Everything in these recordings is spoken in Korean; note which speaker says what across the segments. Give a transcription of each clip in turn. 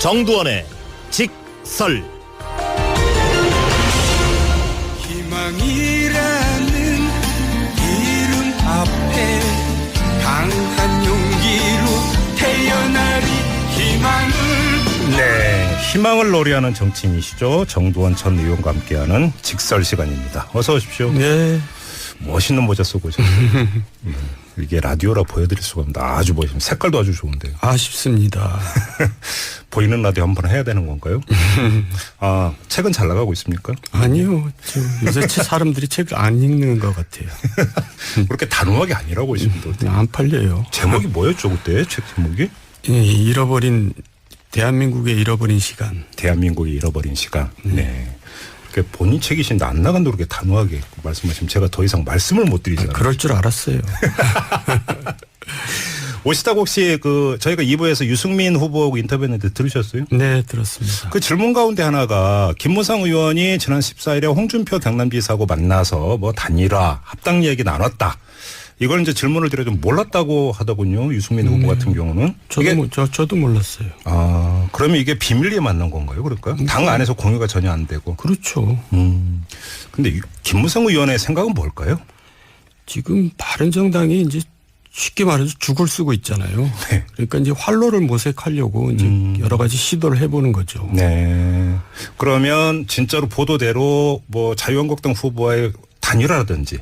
Speaker 1: 정두원의 직설.
Speaker 2: 희망이라는 이름 앞에 강한 용기로 태어나리 희망을.
Speaker 3: 네, 희망을 노래하는 정치인이시죠. 정두원 전 의원과 함께하는 직설 시간입니다. 어서 오십시오.
Speaker 4: 네.
Speaker 3: 멋있는 모자 쓰고 오셨어요. 이게 라디오라 보여드릴 수가 없는데 아주 멋있습니다. 색깔도 아주 좋은데요.
Speaker 4: 아쉽습니다.
Speaker 3: 보이는 라디오 한번 해야 되는 건가요? 아, 책은 잘 나가고 있습니까?
Speaker 4: 아니요. 요새 사람들이 책을 안 읽는 것 같아요.
Speaker 3: 그렇게 단호하게 아니라고 하시는데
Speaker 4: 안 팔려요.
Speaker 3: 제목이 뭐였죠 그때? 책 제목이?
Speaker 4: 잃어버린 대한민국의 잃어버린 시간.
Speaker 3: 대한민국이 잃어버린 시간. 네. 본인 책이신데 안 나간다고 그렇게 단호하게 말씀하시면 제가 더 이상 말씀을 못 드리잖아요.
Speaker 4: 그럴 줄 알았어요.
Speaker 3: 오시다가 혹시 저희가 2부에서 유승민 후보하고 인터뷰했는데 들으셨어요?
Speaker 4: 네, 들었습니다.
Speaker 3: 그 질문 가운데 하나가 김무성 의원이 지난 14일에 홍준표 경남지사하고 만나서 뭐 단일화, 합당 얘기 나눴다. 이걸 이제 질문을 드려 좀 몰랐다고 하더군요. 유승민 후보 같은 경우는.
Speaker 4: 저도 몰랐어요.
Speaker 3: 아, 그러면 이게 비밀리에 만난 건가요? 그럴까요? 당 안에서 공유가 전혀 안 되고.
Speaker 4: 그렇죠.
Speaker 3: 근데 김무성 의원의 생각은 뭘까요?
Speaker 4: 지금 바른정당이 이제 쉽게 말해서 죽을 쓰고 있잖아요.
Speaker 3: 네.
Speaker 4: 그러니까 이제 활로를 모색하려고 이제 여러 가지 시도를 해보는 거죠.
Speaker 3: 네. 그러면 진짜로 보도대로 뭐 자유한국당 후보와의 단일화라든지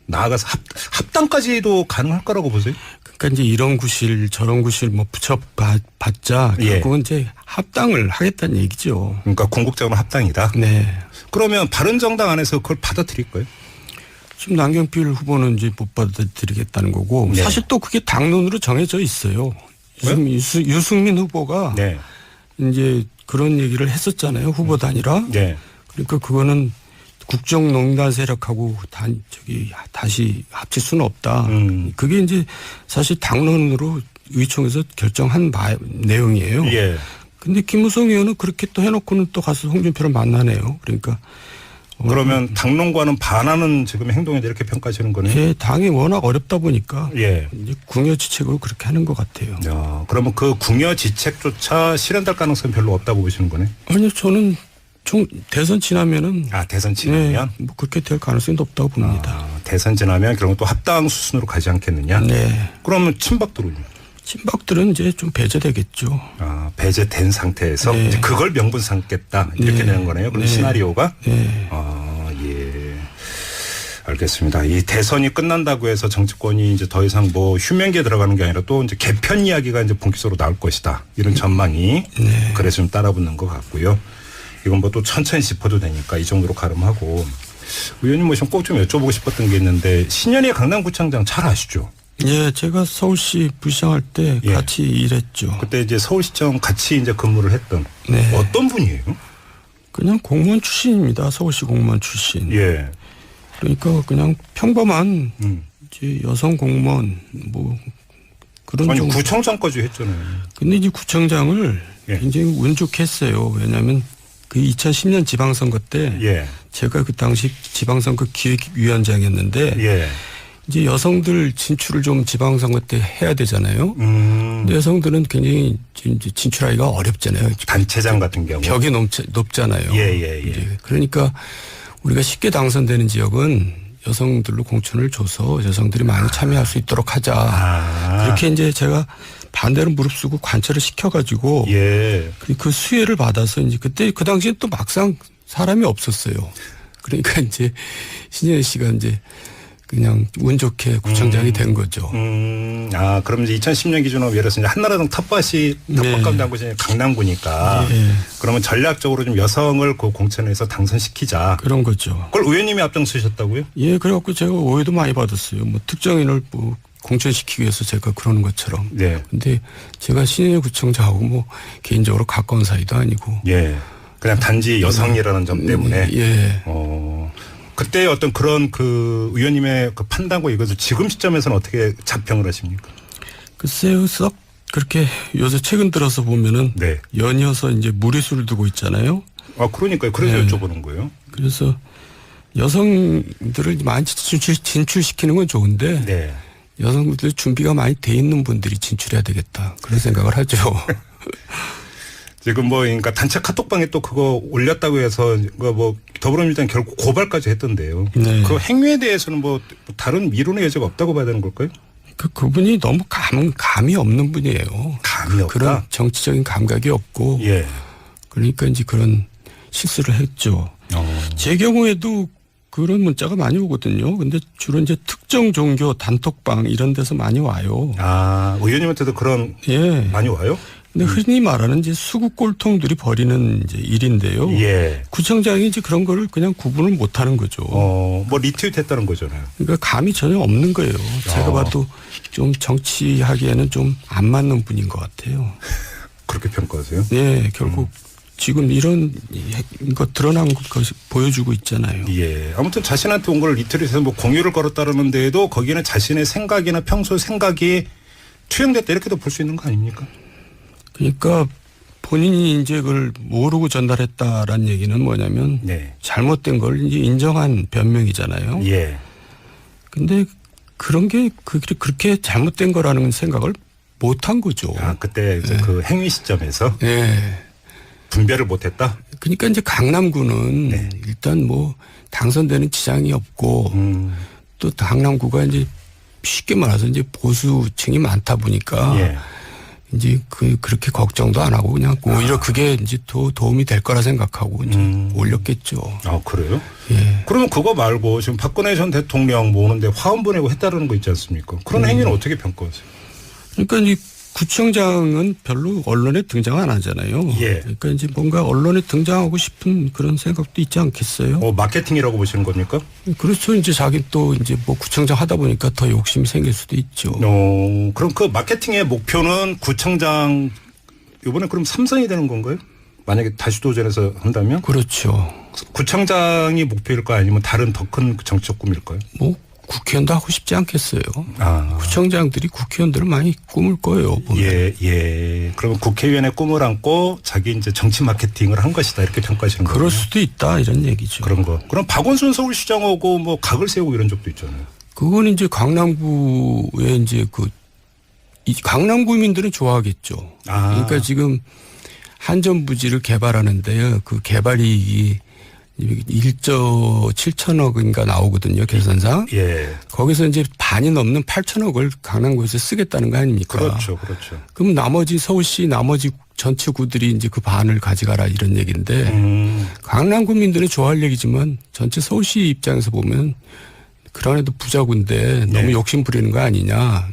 Speaker 3: 나아가서 합당까지도 가능할 거라고 보세요?
Speaker 4: 그러니까 이제 이런 구실 저런 구실 뭐 붙여봤자 결국은 이제 합당을 하겠다는 얘기죠.
Speaker 3: 그러니까 궁극적으로 합당이다.
Speaker 4: 네.
Speaker 3: 그러면 바른정당 안에서 그걸 받아들일까요?
Speaker 4: 지금 남경필 후보는 이제 못 받아들이겠다는 거고
Speaker 3: 네.
Speaker 4: 사실 또 그게 당론으로 정해져 있어요. 유승민 후보가
Speaker 3: 네.
Speaker 4: 이제 그런 얘기를 했었잖아요. 후보 단일화.
Speaker 3: 네.
Speaker 4: 그러니까 그거는 국정농단 세력하고 다시 합칠 수는 없다. 그게 이제 사실 당론으로 의총에서 결정한 내용이에요.
Speaker 3: 예.
Speaker 4: 근데 김무성 의원은 그렇게 또 해놓고는 또 가서 홍준표를 만나네요. 그러니까.
Speaker 3: 그러면 당론과는 반하는 지금 행동에 이렇게 평가하시는 거네요.
Speaker 4: 예, 당이 워낙 어렵다 보니까.
Speaker 3: 예.
Speaker 4: 이제 궁여지책으로 그렇게 하는 것 같아요.
Speaker 3: 야, 그러면 그 궁여지책조차 실현될 가능성이 별로 없다고 보시는 거네?
Speaker 4: 아니요, 저는 대선 지나면은.
Speaker 3: 대선 지나면?
Speaker 4: 네, 뭐 그렇게 될 가능성이 높다고 봅니다.
Speaker 3: 대선 지나면 결국 또 합당 수순으로 가지 않겠느냐?
Speaker 4: 네.
Speaker 3: 그러면 친박들은요?
Speaker 4: 친박들은 이제 좀 배제되겠죠.
Speaker 3: 배제된 상태에서
Speaker 4: 네.
Speaker 3: 이제 그걸 명분 삼겠다 이렇게
Speaker 4: 네.
Speaker 3: 되는 거네요. 그런
Speaker 4: 네.
Speaker 3: 시나리오가.
Speaker 4: 네.
Speaker 3: 예. 알겠습니다. 이 대선이 끝난다고 해서 정치권이 이제 더 이상 뭐 휴면기에 들어가는 게 아니라 또 이제 개편 이야기가 이제 본격적으로 나올 것이다. 이런 전망이
Speaker 4: 네.
Speaker 3: 그래서 좀 따라붙는 것 같고요. 이건 뭐 또 천천히 짚어도 되니까 이 정도로 가름하고 의원님 모시면 꼭 좀 여쭤보고 싶었던 게 있는데 신현희 강남구청장 잘 아시죠?
Speaker 4: 예, 제가 서울시 부시장할 때
Speaker 3: 예.
Speaker 4: 같이 일했죠.
Speaker 3: 그때 이제 서울시청 같이 이제 근무를 했던
Speaker 4: 네.
Speaker 3: 어떤 분이에요?
Speaker 4: 그냥 공무원 출신입니다. 서울시 공무원 출신.
Speaker 3: 예.
Speaker 4: 그러니까 그냥 평범한 이제 여성 공무원 뭐 그런
Speaker 3: 아니
Speaker 4: 정도.
Speaker 3: 구청장까지 했잖아요.
Speaker 4: 근데 이제 구청장을
Speaker 3: 예.
Speaker 4: 굉장히 운 좋게 했어요. 왜냐하면 그 2010년 지방선거 때
Speaker 3: 예.
Speaker 4: 제가 그 당시 지방선거 기획위원장이었는데
Speaker 3: 예.
Speaker 4: 이제 여성들 진출을 좀 지방선거 때 해야 되잖아요. 근데 여성들은 굉장히 이제 진출하기가 어렵잖아요.
Speaker 3: 단체장 같은 경우.
Speaker 4: 벽이 높잖아요.
Speaker 3: 예.
Speaker 4: 이제 그러니까 우리가 쉽게 당선되는 지역은 여성들로 공천을 줘서 여성들이 많이 참여할 수 있도록 하자. 그렇게 이제 제가 반대로 무릅쓰고 관철을 시켜가지고
Speaker 3: 예.
Speaker 4: 그 수혜를 받아서 이제 그때 그 당시에 또 막상 사람이 없었어요. 그러니까 이제 신현희 씨가 이제 그냥 운 좋게 구청장이 된 거죠.
Speaker 3: 그럼 이제 2010년 기준으로 예를 들어서 이제 한나라당 텃밭이 텃밭감당구시 강남구니까
Speaker 4: 네.
Speaker 3: 그러면 전략적으로 좀 여성을 그 공천에서 당선시키자.
Speaker 4: 그런 거죠.
Speaker 3: 그걸 의원님이 앞장서셨다고요?
Speaker 4: 예, 그래갖고 제가 오해도 많이 받았어요. 뭐 특정인을 뭐 공천시키기 위해서 제가 그러는 것처럼.
Speaker 3: 네.
Speaker 4: 근데 제가 신현희 구청장하고 뭐 개인적으로 가까운 사이도 아니고.
Speaker 3: 예. 그냥 단지 여성이라는 점 때문에.
Speaker 4: 예.
Speaker 3: 그때 어떤 그런 그 의원님의 그 판단과 이것을 지금 시점에서는 어떻게 자평을 하십니까?
Speaker 4: 글쎄요, 썩 그렇게 요새 최근 들어서 보면은
Speaker 3: 네.
Speaker 4: 연이어서 이제 무리수를 두고 있잖아요.
Speaker 3: 그러니까요. 그래서
Speaker 4: 네.
Speaker 3: 여쭤보는 거예요.
Speaker 4: 그래서 여성들을 많이 진출시키는 건 좋은데
Speaker 3: 네.
Speaker 4: 여성들 준비가 많이 돼 있는 분들이 진출해야 되겠다. 그런 생각을 하죠.
Speaker 3: 지금 뭐 그러니까 단체 카톡방에 또 그거 올렸다고 해서 뭐 더불어민주당 결국 고발까지 했던데요.
Speaker 4: 네.
Speaker 3: 그 행위에 대해서는 뭐 다른 미론의 여지가 없다고 봐야 되는 걸까요?
Speaker 4: 그분이 너무 감이 없는 분이에요.
Speaker 3: 감이 없다.
Speaker 4: 그런 정치적인 감각이 없고.
Speaker 3: 예.
Speaker 4: 그러니까 이제 그런 실수를 했죠. 제 경우에도 그런 문자가 많이 오거든요. 근데 주로 이제 특정 종교 단톡방 이런 데서 많이 와요.
Speaker 3: 아, 의원님한테도 그런
Speaker 4: 예.
Speaker 3: 많이 와요?
Speaker 4: 근데 흔히 말하는 이제 수구 꼴통들이 벌이는 이제 일인데요.
Speaker 3: 예.
Speaker 4: 구청장이 이제 그런 거를 그냥 구분을 못 하는 거죠.
Speaker 3: 뭐 리트윗했다는 거잖아요.
Speaker 4: 그러니까 감이 전혀 없는 거예요. 제가 봐도 좀 정치하기에는 좀 안 맞는 분인 것 같아요.
Speaker 3: 그렇게 평가하세요?
Speaker 4: 네, 결국 지금 이런 거 드러난 것이 보여주고 있잖아요.
Speaker 3: 예. 아무튼 자신한테 온 걸 리트윗해서 뭐 공유를 걸었다는 데에도 거기는 자신의 생각이나 평소 생각이 투영됐다 이렇게도 볼 수 있는 거 아닙니까?
Speaker 4: 그러니까 본인이 이제 그걸 모르고 전달했다라는 얘기는 뭐냐면
Speaker 3: 네.
Speaker 4: 잘못된 걸 이제 인정한 변명이잖아요.
Speaker 3: 예.
Speaker 4: 근데 그런 게 그렇게 잘못된 거라는 생각을 못 한 거죠.
Speaker 3: 아, 그때 이제 그 행위 시점에서
Speaker 4: 네.
Speaker 3: 분별을 못 했다?
Speaker 4: 그러니까 이제 강남구는
Speaker 3: 네.
Speaker 4: 일단 뭐 당선되는 지장이 없고 또 강남구가 이제 쉽게 말해서 이제 보수층이 많다 보니까
Speaker 3: 예.
Speaker 4: 이제 그렇게 걱정도 안 하고 그냥 오히려 그게 이제 더 도움이 될 거라 생각하고 이제 올렸겠죠.
Speaker 3: 아, 그래요?
Speaker 4: 예.
Speaker 3: 그러면 그거 말고 지금 박근혜 전 대통령 모으는데 화원 보내고 했다는 거 있지 않습니까? 그런 행위는 어떻게 평가하세요?
Speaker 4: 그러니까 이 구청장은 별로 언론에 등장 안 하잖아요.
Speaker 3: 예.
Speaker 4: 그러니까 이제 뭔가 언론에 등장하고 싶은 그런 생각도 있지 않겠어요?
Speaker 3: 마케팅이라고 보시는 겁니까?
Speaker 4: 그렇죠. 이제 자기 또 이제 뭐 구청장 하다 보니까 더 욕심이 생길 수도 있죠.
Speaker 3: 그럼 그 마케팅의 목표는 구청장 이번에 그럼 3선이 되는 건가요? 만약에 다시 도전해서 한다면?
Speaker 4: 그렇죠.
Speaker 3: 구청장이 목표일까요? 아니면 다른 더 큰 정치적 꿈일까요?
Speaker 4: 뭐 국회의원도 하고 싶지 않겠어요.
Speaker 3: 아.
Speaker 4: 구청장들이 국회의원들을 많이 꿈을 꿔요. 보면.
Speaker 3: 예. 그러면 국회의원의 꿈을 안고 자기 이제 정치 마케팅을 한 것이다. 이렇게 평가하시는 거예요.
Speaker 4: 그럴 수도 있다 이런 얘기죠.
Speaker 3: 그런 거. 그럼 박원순 서울시장하고 뭐 각을 세우고 이런 적도 있잖아요.
Speaker 4: 그건 이제 강남구에 이제 이 강남구민들은 좋아하겠죠.
Speaker 3: 아.
Speaker 4: 그러니까 지금 한전부지를 개발하는데요. 그 개발 이익이 1조 7천억인가 나오거든요. 계산상.
Speaker 3: 예.
Speaker 4: 거기서 이제 반이 넘는 8천억을 강남구에서 쓰겠다는 거 아닙니까?
Speaker 3: 그렇죠.
Speaker 4: 그럼 나머지 서울시 나머지 전체 구들이 이제 그 반을 가져가라 이런 얘기인데 강남구민들은 좋아할 얘기지만 전체 서울시 입장에서 보면 그런에도 부자군데 너무
Speaker 3: 네.
Speaker 4: 욕심 부리는 거 아니냐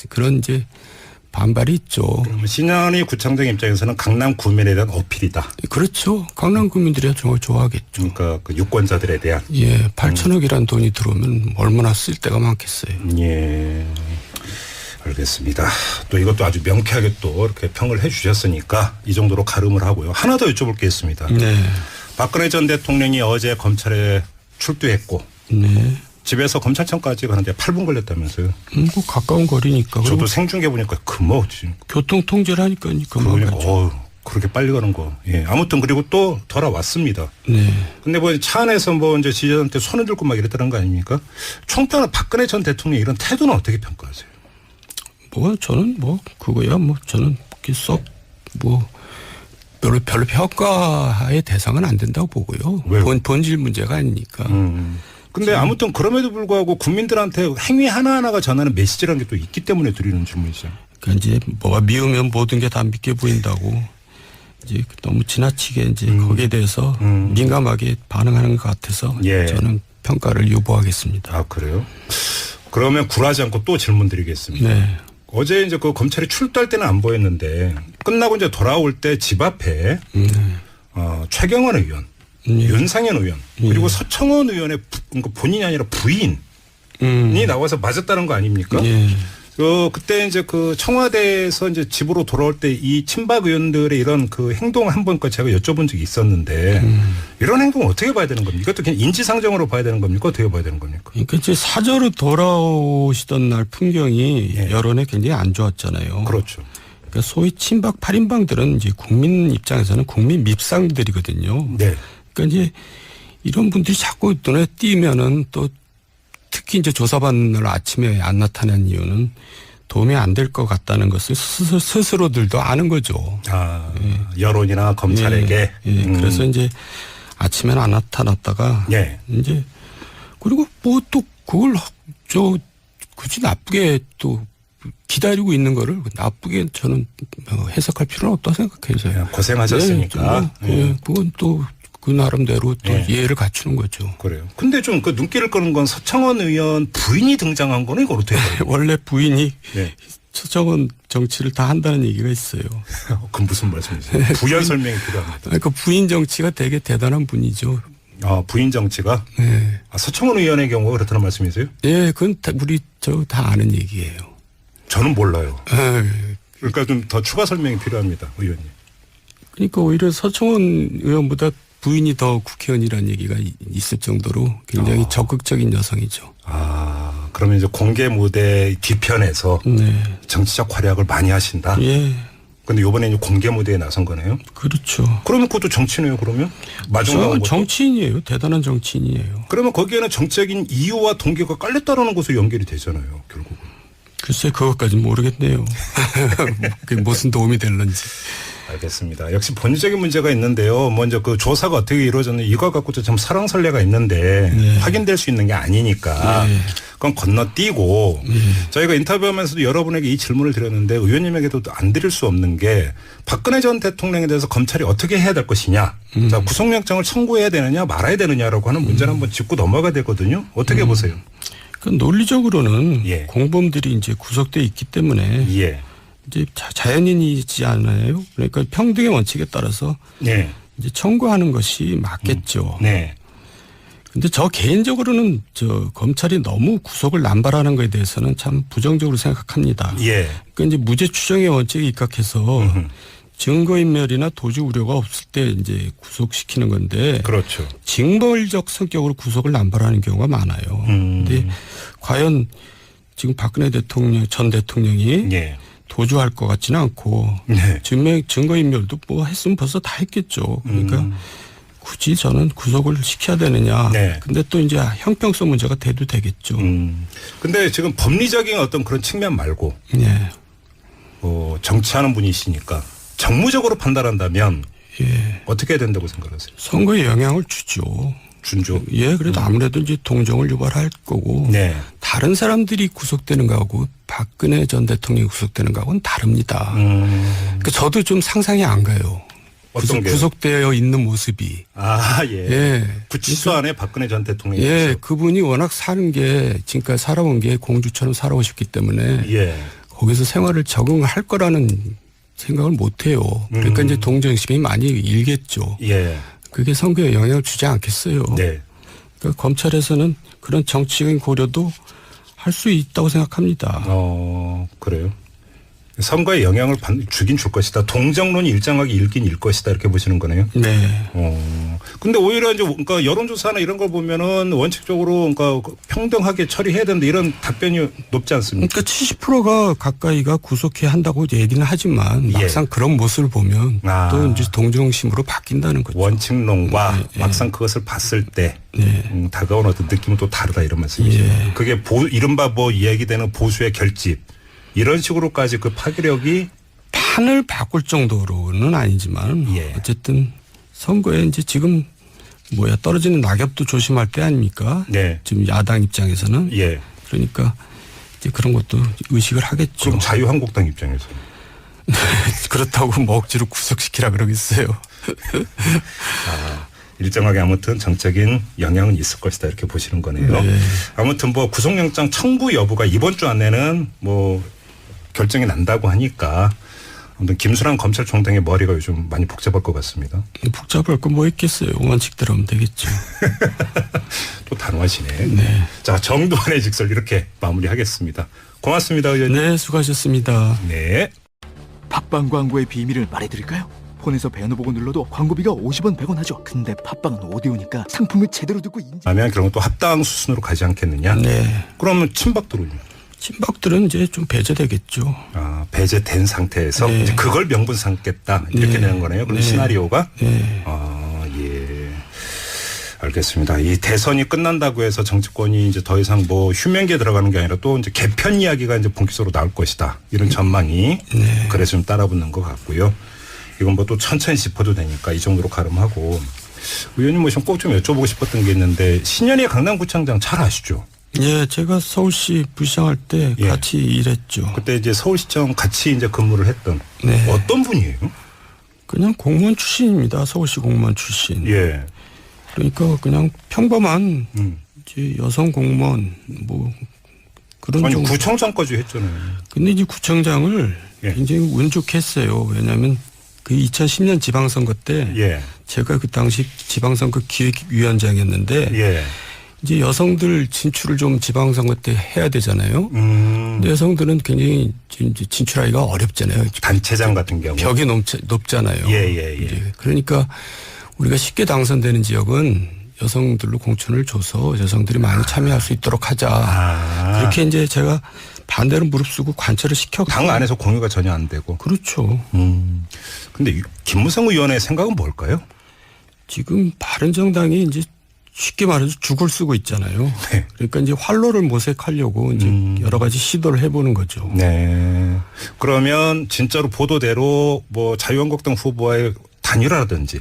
Speaker 4: 그런 이제 반발이 있죠.
Speaker 3: 그러면 신현희 구청장 입장에서는 강남 구민에 대한 어필이다.
Speaker 4: 그렇죠. 강남구민들이 정말 좋아하겠죠.
Speaker 3: 그러니까 그 유권자들에 대한.
Speaker 4: 예, 8천억이라는 돈이 들어오면 얼마나 쓸 데가 많겠어요.
Speaker 3: 예. 알겠습니다. 또 이것도 아주 명쾌하게 또 이렇게 평을 해 주셨으니까 이 정도로 가름을 하고요. 하나 더 여쭤볼 게 있습니다.
Speaker 4: 네.
Speaker 3: 박근혜 전 대통령이 어제 검찰에 출두했고
Speaker 4: 네.
Speaker 3: 집에서 검찰청까지 가는데 8분 걸렸다면서요.
Speaker 4: 뭐 가까운 거리니까.
Speaker 3: 저도 생중계 보니까
Speaker 4: 교통 통제를 하니까 금방 갔죠.
Speaker 3: 그렇게 빨리 가는 거. 예. 아무튼 그리고 또 돌아왔습니다.
Speaker 4: 네.
Speaker 3: 근데 뭐 차 안에서 뭐 이제 지지자한테 손을 들고 막 이랬다는 거 아닙니까? 총평은 박근혜 전 대통령 이런 태도는 어떻게 평가하세요?
Speaker 4: 뭐 저는 뭐 그거야 뭐 저는 썩 뭐 별로 평가의 대상은 안 된다고 보고요.
Speaker 3: 왜요?
Speaker 4: 본질 문제가 아니니까.
Speaker 3: 근데 아무튼 그럼에도 불구하고 국민들한테 행위 하나하나가 전하는 메시지라는 게 또 있기 때문에 드리는 질문이죠.
Speaker 4: 그러니까 이제 뭐가 미우면 모든 게 다 믿게 보인다고 이제 너무 지나치게 이제 거기에 대해서 민감하게 반응하는 것 같아서
Speaker 3: 예.
Speaker 4: 저는 평가를 유보하겠습니다.
Speaker 3: 아, 그래요? 그러면 굴하지 않고 또 질문 드리겠습니다.
Speaker 4: 네.
Speaker 3: 어제 이제 그 검찰이 출두할 때는 안 보였는데 끝나고 이제 돌아올 때 집 앞에 최경환 의원, 윤상현 의원 그리고 서청원 의원의 그러니까 본인이 아니라 부인이 나와서 맞았다는 거 아닙니까?
Speaker 4: 예.
Speaker 3: 그때 이제 그 청와대에서 이제 집으로 돌아올 때 이 친박 의원들의 이런 그 행동 한번 제가 여쭤본 적이 있었는데 이런 행동 어떻게 봐야 되는 겁니까? 이것도 그냥 인지상정으로 봐야 되는 겁니까? 어떻게 봐야 되는 겁니까?
Speaker 4: 그러니까 이제 사저로 돌아오시던 날 풍경이
Speaker 3: 예.
Speaker 4: 여론에 굉장히 안 좋았잖아요.
Speaker 3: 그렇죠.
Speaker 4: 그러니까 소위 친박 8인방들은 이제 국민 입장에서는 국민 밉상들이거든요.
Speaker 3: 네.
Speaker 4: 그러니까 이제 이런 분들이 자꾸 눈에 띄면은 또 특히 이제 조사받는 날 아침에 안 나타난 이유는 도움이 안 될 것 같다는 것을 스스로들도 아는 거죠.
Speaker 3: 여론이나 검찰에게.
Speaker 4: 그래서 이제 아침에는 안 나타났다가
Speaker 3: 예.
Speaker 4: 이제 그리고 뭐 또 그걸 굳이 나쁘게 또 기다리고 있는 거를 나쁘게 저는 해석할 필요는 없다고 생각해서요.
Speaker 3: 고생하셨으니까.
Speaker 4: 그건 또 그 나름대로 또 이해를 갖추는 거죠.
Speaker 3: 그래요. 근데 좀 그 눈길을 끄는 건 서청원 의원 부인이 등장한 거는 이거 어떻게 돼요?
Speaker 4: 원래 부인이
Speaker 3: 네.
Speaker 4: 서청원 정치를 다 한다는 얘기가 있어요.
Speaker 3: 그 무슨 말씀이세요? 부연 설명이 필요합니다.
Speaker 4: 그러니까 부인 정치가 되게 대단한 분이죠.
Speaker 3: 부인 정치가?
Speaker 4: 네.
Speaker 3: 서청원 의원의 경우가 그렇다는 말씀이세요?
Speaker 4: 예, 그건 우리 다 아는 얘기예요.
Speaker 3: 저는 몰라요.
Speaker 4: 에이.
Speaker 3: 그러니까 좀 더 추가 설명이 필요합니다, 의원님.
Speaker 4: 그러니까 오히려 서청원 의원보다 부인이 더 국회의원이라는 얘기가 있을 정도로 굉장히 적극적인 여성이죠.
Speaker 3: 그러면 이제 공개 무대 뒤편에서
Speaker 4: 네.
Speaker 3: 정치적 활약을 많이 하신다?
Speaker 4: 예.
Speaker 3: 근데 이번에 이제 공개 무대에 나선 거네요?
Speaker 4: 그렇죠.
Speaker 3: 그러면 그것도 정치네요, 그러면? 마중나온 것도?
Speaker 4: 정치인이에요. 대단한 정치인이에요.
Speaker 3: 그러면 거기에는 정치적인 이유와 동기가 깔렸다는 것으로 연결이 되잖아요, 결국은.
Speaker 4: 글쎄 그것까지는 모르겠네요. 그게 무슨 도움이 될런지.
Speaker 3: 알겠습니다. 역시 본질적인 문제가 있는데요. 먼저 그 조사가 어떻게 이루어졌는지 이거 갖고도 참 설왕설래가 있는데 확인될 수 있는 게 아니니까 그건 건너뛰고 저희가 인터뷰하면서도 여러분에게 이 질문을 드렸는데 의원님에게도 안 드릴 수 없는 게 박근혜 전 대통령에 대해서 검찰이 어떻게 해야 될 것이냐. 자, 구속영장을 청구해야 되느냐 말아야 되느냐라고 하는 문제를 한번 짚고 넘어가야 되거든요. 어떻게 보세요?
Speaker 4: 그 논리적으로는 공범들이 이제 구속돼 있기 때문에 이제 자연인이지 않아요. 그러니까 평등의 원칙에 따라서 이제 청구하는 것이 맞겠죠. 근데 저 개인적으로는 검찰이 너무 구속을 남발하는 것에 대해서는 참 부정적으로 생각합니다. 그러니까 이제 무죄 추정의 원칙에 입각해서 증거인멸이나 도주 우려가 없을 때 이제 구속시키는 건데.
Speaker 3: 그렇죠.
Speaker 4: 징벌적 성격으로 구속을 남발하는 경우가 많아요. 근데 과연 지금 박근혜 전 대통령이 도주할 것 같지는 않고 증거인멸도 뭐 했으면 벌써 다 했겠죠. 그러니까 굳이 저는 구속을 시켜야 되느냐. 근데 또 이제 형평성 문제가 돼도 되겠죠.
Speaker 3: 근데 지금 법리적인 어떤 그런 측면 말고 정치하는 분이시니까 정무적으로 판단한다면 어떻게 해야 된다고 생각하세요?
Speaker 4: 선거에 영향을 주죠.
Speaker 3: 준죠.
Speaker 4: 그래도 아무래도 이제 동정을 유발할 거고 다른 사람들이 구속되는 거하고 박근혜 전 대통령이 구속되는 거하고는 다릅니다. 그러니까 저도 좀 상상이 안 가요. 구속되어 있는 모습이.
Speaker 3: 구치소 안에 박근혜 전 대통령이.
Speaker 4: 그분이 워낙 사는 게 지금까지 살아온 게 공주처럼 살아오셨기 때문에 거기서 생활을 적응할 거라는 생각을 못 해요. 그러니까 이제 동정심이 많이 일겠죠. 그게 선거에 영향을 주지 않겠어요. 그러니까 검찰에서는 그런 정치적인 고려도 할 수 있다고 생각합니다.
Speaker 3: 그래요? 선거에 영향을 주긴 줄 것이다. 동정론이 일정하게 일긴 일 것이다. 이렇게 보시는 거네요. 근데 오히려 이제 그러니까 여론조사나 이런 걸 보면은 원칙적으로 그러니까 평등하게 처리해야 된다 이런 답변이 높지 않습니까?
Speaker 4: 그러니까 70%가 가까이가 구속해야 한다고 얘기는 하지만 막상 그런 모습을 보면 또 이제 동정심으로 바뀐다는 거죠.
Speaker 3: 원칙론과 막상 그것을 봤을 때 다가온 어떤 느낌은 또 다르다 이런 말씀이죠. 그게 이른바 뭐 얘기되는 보수의 결집. 이런 식으로까지 그 파괴력이
Speaker 4: 판을 바꿀 정도로는 아니지만 어쨌든 선거에 이제 지금 떨어지는 낙엽도 조심할 때 아닙니까? 지금 야당 입장에서는 그러니까 이제 그런 것도 의식을 하겠죠.
Speaker 3: 그럼 자유한국당 입장에서
Speaker 4: 그렇다고 뭐 억지로 구속시키라 그러겠어요.
Speaker 3: 일정하게 아무튼 정적인 영향은 있을 것이다 이렇게 보시는 거네요. 아무튼 뭐 구속영장 청구 여부가 이번 주 안에는 뭐 결정이 난다고 하니까 아무튼 김순환 검찰총장의 머리가 요즘 많이 복잡할 것 같습니다.
Speaker 4: 복잡할 거 뭐 있겠어요. 원칙대로 하면 되겠죠.
Speaker 3: 또 단호하시네. 자, 정두환의 직설 이렇게 마무리하겠습니다. 고맙습니다, 의원님.
Speaker 4: 네, 수고하셨습니다.
Speaker 3: 네.
Speaker 5: 팟빵 광고의 비밀을 말해드릴까요? 폰에서 배너 보고 눌러도 광고비가 50원 100원 하죠. 근데 팟빵은 오디오니까 상품을 제대로 듣고
Speaker 3: 하면 그런 또 합당 수순으로 가지 않겠느냐? 그러면 친박들은요?
Speaker 4: 친박들은 이제 좀 배제되겠죠.
Speaker 3: 배제된 상태에서 이제 그걸 명분 삼겠다 이렇게 되는 거네요. 그런 시나리오가. 알겠습니다. 이 대선이 끝난다고 해서 정치권이 이제 더 이상 뭐 휴면기에 들어가는 게 아니라 또 이제 개편 이야기가 이제 본격적으로 나올 것이다. 이런 전망이 그래서 좀 따라붙는 것 같고요. 이건 뭐 또 천천히 짚어도 되니까 이 정도로 가름하고 의원님 모시면 꼭 좀 여쭤보고 싶었던 게 있는데 신현희 강남구청장 잘 아시죠?
Speaker 4: 예, 제가 서울시 부시장할 때
Speaker 3: 예.
Speaker 4: 같이 일했죠.
Speaker 3: 그때 이제 서울시청 같이 이제 근무를 했던
Speaker 4: 네.
Speaker 3: 어떤 분이에요?
Speaker 4: 그냥 공무원 출신입니다. 서울시 공무원 출신.
Speaker 3: 예.
Speaker 4: 그러니까 그냥 평범한
Speaker 3: 음.
Speaker 4: 이제 여성 공무원 뭐 그런
Speaker 3: 아니
Speaker 4: 정도.
Speaker 3: 구청장까지 했잖아요.
Speaker 4: 근데 이제 구청장을
Speaker 3: 예.
Speaker 4: 굉장히 운 좋게 했어요. 왜냐하면 그 2010년 지방선거 때
Speaker 3: 예.
Speaker 4: 제가 그 당시 지방선거 기획위원장이었는데
Speaker 3: 예.
Speaker 4: 이제 여성들 진출을 좀 지방선거 때 해야 되잖아요.
Speaker 3: 음.
Speaker 4: 근데 여성들은 굉장히 이제 진출하기가 어렵잖아요.
Speaker 3: 단체장 같은 경우.
Speaker 4: 벽이 높잖아요.
Speaker 3: 예.
Speaker 4: 이제 그러니까 우리가 쉽게 당선되는 지역은 여성들로 공천을 줘서 여성들이 많이 참여할 수 있도록 하자.
Speaker 3: 아.
Speaker 4: 그렇게 이제 제가 반대로 무릅쓰고 관철을 시켜.
Speaker 3: 당 안에서 공유가 전혀 안 되고.
Speaker 4: 그렇죠.
Speaker 3: 근데 김무성 의원의 생각은 뭘까요?
Speaker 4: 지금 바른정당이 이제 쉽게 말해서 죽을 쓰고 있잖아요.
Speaker 3: 네.
Speaker 4: 그러니까 이제 활로를 모색하려고 이제 여러 가지 시도를 해보는 거죠.
Speaker 3: 네. 그러면 진짜로 보도대로 뭐 자유한국당 후보와의 단일화라든지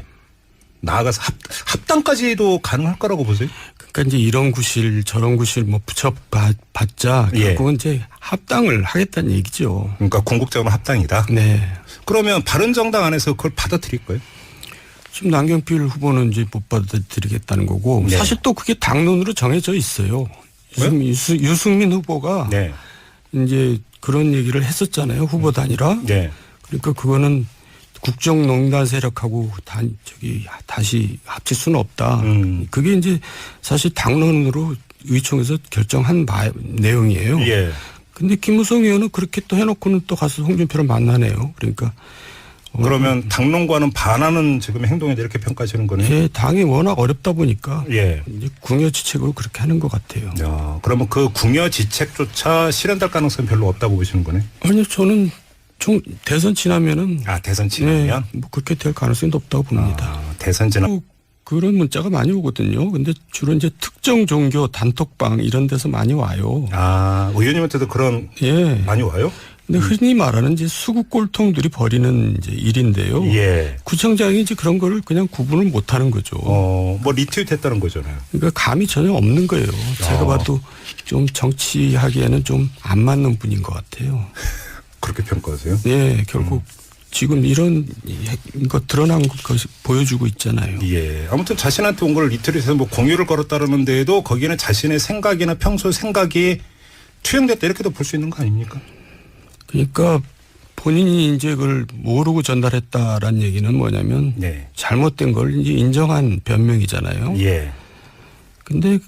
Speaker 3: 나아가서 합당까지도 가능할 거라고 보세요?
Speaker 4: 그러니까 이제 이런 구실 저런 구실 뭐 붙여봤자
Speaker 3: 예.
Speaker 4: 결국은 이제 합당을 하겠다는 얘기죠.
Speaker 3: 그러니까 궁극적으로 합당이다.
Speaker 4: 네.
Speaker 3: 그러면 바른정당 안에서 그걸 받아들일 거예요?
Speaker 4: 지금 남경필 후보는 이제 못 받아들이겠다는 거고
Speaker 3: 네.
Speaker 4: 사실 또 그게 당론으로 정해져 있어요. 유승민 후보가
Speaker 3: 네.
Speaker 4: 이제 그런 얘기를 했었잖아요. 후보 단일화.
Speaker 3: 네.
Speaker 4: 그러니까 그거는 국정농단 세력하고 다시 합칠 수는 없다. 그게 이제 사실 당론으로 의총에서 결정한 내용이에요.
Speaker 3: 예.
Speaker 4: 근데 김무성 의원은 그렇게 또 해놓고는 또 가서 홍준표를 만나네요. 그러니까.
Speaker 3: 그러면 당론과는 반하는 지금 행동에 이렇게 평가하시는 거네요?
Speaker 4: 제 당이 워낙 어렵다 보니까.
Speaker 3: 예.
Speaker 4: 이제 궁여지책으로 그렇게 하는 것 같아요.
Speaker 3: 야, 그러면 그 궁여지책조차 실현될 가능성은 별로 없다고 보시는 거네?
Speaker 4: 아니요, 저는 대선 지나면은.
Speaker 3: 아, 대선 지나면?
Speaker 4: 네, 뭐 그렇게 될 가능성이 높다고 봅니다.
Speaker 3: 아, 대선 지나면.
Speaker 4: 그런 문자가 많이 오거든요. 근데 주로 이제 특정 종교 단톡방 이런 데서 많이 와요.
Speaker 3: 아, 의원님한테도 그런
Speaker 4: 예.
Speaker 3: 많이 와요?
Speaker 4: 근데 흔히 말하는 이제 수구 꼴통들이 벌이는 이제 일인데요.
Speaker 3: 예.
Speaker 4: 구청장이 이제 그런 거를 그냥 구분을 못 하는 거죠.
Speaker 3: 뭐 리트윗 했다는 거잖아요.
Speaker 4: 그러니까 감이 전혀 없는 거예요. 제가 봐도 좀 정치하기에는 좀 안 맞는 분인 것 같아요.
Speaker 3: 그렇게 평가하세요?
Speaker 4: 예, 결국 지금 이런 거 드러난 것이 보여주고 있잖아요.
Speaker 3: 예. 아무튼 자신한테 온 걸 리트윗해서 뭐 공유를 걸었다는 데에도 거기는 자신의 생각이나 평소 생각이 투영됐다 이렇게도 볼 수 있는 거 아닙니까?
Speaker 4: 그러니까 본인이 이제 그걸 모르고 전달했다라는 얘기는 뭐냐면
Speaker 3: 네.
Speaker 4: 잘못된 걸 이제 인정한 변명이잖아요.
Speaker 3: 예.
Speaker 4: 근데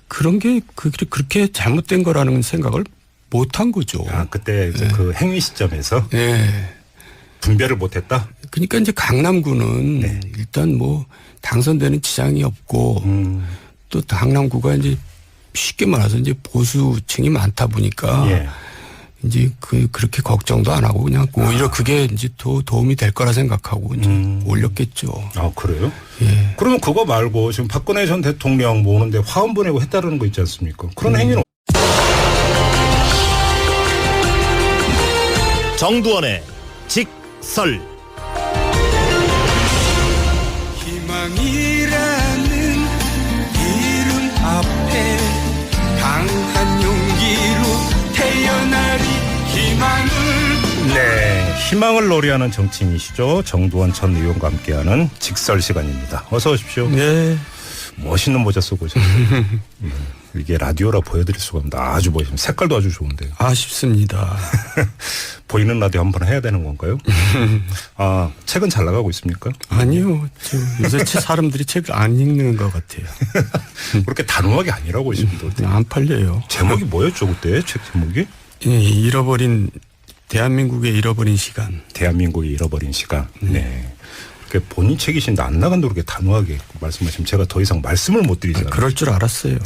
Speaker 4: 그런 게 그렇게 잘못된 거라는 생각을 못 한 거죠.
Speaker 3: 아, 그때 그 행위 시점에서
Speaker 4: 예.
Speaker 3: 분별을 못 했다?
Speaker 4: 그러니까 이제 강남구는
Speaker 3: 네.
Speaker 4: 일단 뭐 당선되는 지장이 없고 또 강남구가 이제 쉽게 말해서 이제 보수층이 많다 보니까
Speaker 3: 예.
Speaker 4: 이제 그렇게 걱정도 안 하고 그냥 오히려 그게 이제 더 도움이 될 거라 생각하고 이제 올렸겠죠.
Speaker 3: 아, 그래요?
Speaker 4: 예.
Speaker 3: 그러면 그거 말고 지금 박근혜 전 대통령 모으는데 화원 보내고 했다는 거 있지 않습니까? 그런 행위는
Speaker 1: 정두원의 직설.
Speaker 2: 희망이라는 이름 앞에 강한 용기로 태어나리 희망을.
Speaker 3: 네, 희망을 노래하는 정치인이시죠. 정두원 전 의원과 함께하는 직설 시간입니다. 어서 오십시오.
Speaker 4: 네.
Speaker 3: 멋있는 모자 쓰고 오셨어요. 이게 라디오라 보여드릴 수가 없는데 아주 멋있습니다. 색깔도 아주 좋은데요.
Speaker 4: 아쉽습니다.
Speaker 3: 보이는 라디오 한번 해야 되는 건가요? 아, 책은 잘 나가고 있습니까?
Speaker 4: 아니요. 지금 요새 사람들이 책을 안 읽는 것 같아요.
Speaker 3: 그렇게 단호하게 아니라고 하십니다.
Speaker 4: 안 팔려요.
Speaker 3: 제목이 뭐였죠 그때 책 제목이?
Speaker 4: 예, 대한민국의 잃어버린 시간.
Speaker 3: 대한민국이 잃어버린 시간. 네. 그 본인 책이신데 안 나간다고 그렇게 단호하게 말씀하시면 제가 더 이상 말씀을 못 드리잖아요.
Speaker 4: 그럴 줄 알았어요.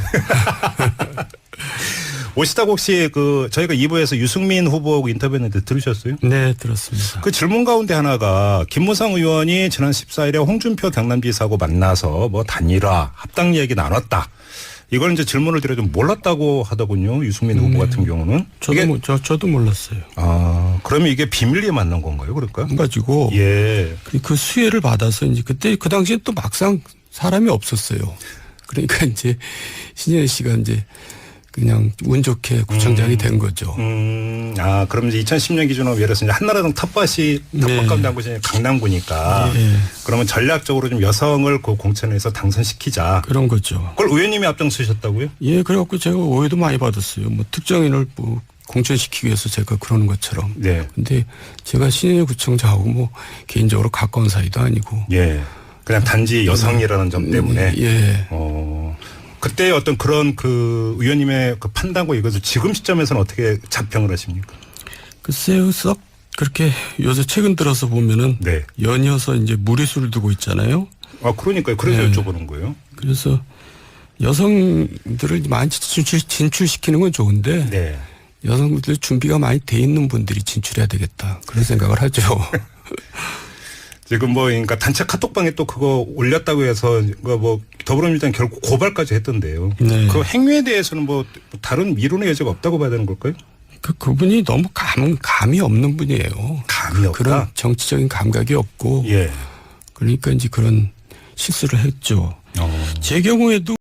Speaker 3: 오시다가 혹시 그 저희가 2부에서 유승민 후보하고 인터뷰했는데 들으셨어요?
Speaker 4: 네, 들었습니다.
Speaker 3: 그 질문 가운데 하나가 김무성 의원이 지난 14일에 홍준표 경남지사하고 만나서 뭐 단일화, 합당 얘기 나눴다. 이걸 이제 질문을 드려 좀 몰랐다고 하더군요. 유승민 후보 같은 경우는.
Speaker 4: 저도 몰랐어요.
Speaker 3: 아, 그러면 이게 비밀리에 만난 건가요? 그럴까요?
Speaker 4: 가지고
Speaker 3: 예.
Speaker 4: 그 수혜를 받아서 이제 그때 그 당시엔 또 막상 사람이 없었어요. 그러니까 이제 신현희 씨가 이제 그냥 운 좋게 구청장이 된 거죠.
Speaker 3: 아, 그럼 이제 2010년 기준으로 예를 들어서 이제 한나라당 텃밭이 텃밭 가운데 한 곳이 강남구니까
Speaker 4: 네.
Speaker 3: 그러면 전략적으로 좀 여성을 그 공천에서 당선시키자.
Speaker 4: 그런 거죠.
Speaker 3: 그걸 의원님이 앞장서셨다고요?
Speaker 4: 예, 그래갖고 제가 오해도 많이 받았어요. 뭐 특정인을 뭐 공천시키기 위해서 제가 그러는 것처럼.
Speaker 3: 네.
Speaker 4: 근데 제가 신현희 구청장하고 뭐 개인적으로 가까운 사이도 아니고.
Speaker 3: 예. 그냥 단지 여성이라는 점 때문에.
Speaker 4: 예.
Speaker 3: 그때 어떤 그런 그 의원님의 그 판단과 이것을 지금 시점에서는 어떻게 자평을 하십니까?
Speaker 4: 글쎄요, 썩 그렇게 요새 최근 들어서 보면은
Speaker 3: 네.
Speaker 4: 연이어서 이제 무리수를 두고 있잖아요.
Speaker 3: 아, 그러니까요. 그래서
Speaker 4: 네.
Speaker 3: 여쭤보는 거예요.
Speaker 4: 그래서 여성들을 많이 진출시키는 건 좋은데
Speaker 3: 네.
Speaker 4: 여성들 준비가 많이 돼 있는 분들이 진출해야 되겠다. 그런 생각을 하죠.
Speaker 3: 지금 뭐 그러니까 단체 카톡방에 또 그거 올렸다고 해서 그거 뭐 더불어민주당 결국 고발까지 했던데요.
Speaker 4: 네.
Speaker 3: 그 행위에 대해서는 뭐 다른 미론의 여지가 없다고 봐야 되는 걸까요?
Speaker 4: 그분이 너무 감이 없는 분이에요.
Speaker 3: 감이 없다.
Speaker 4: 그런 정치적인 감각이 없고.
Speaker 3: 예.
Speaker 4: 그러니까 이제 그런 실수를 했죠. 제 경우에도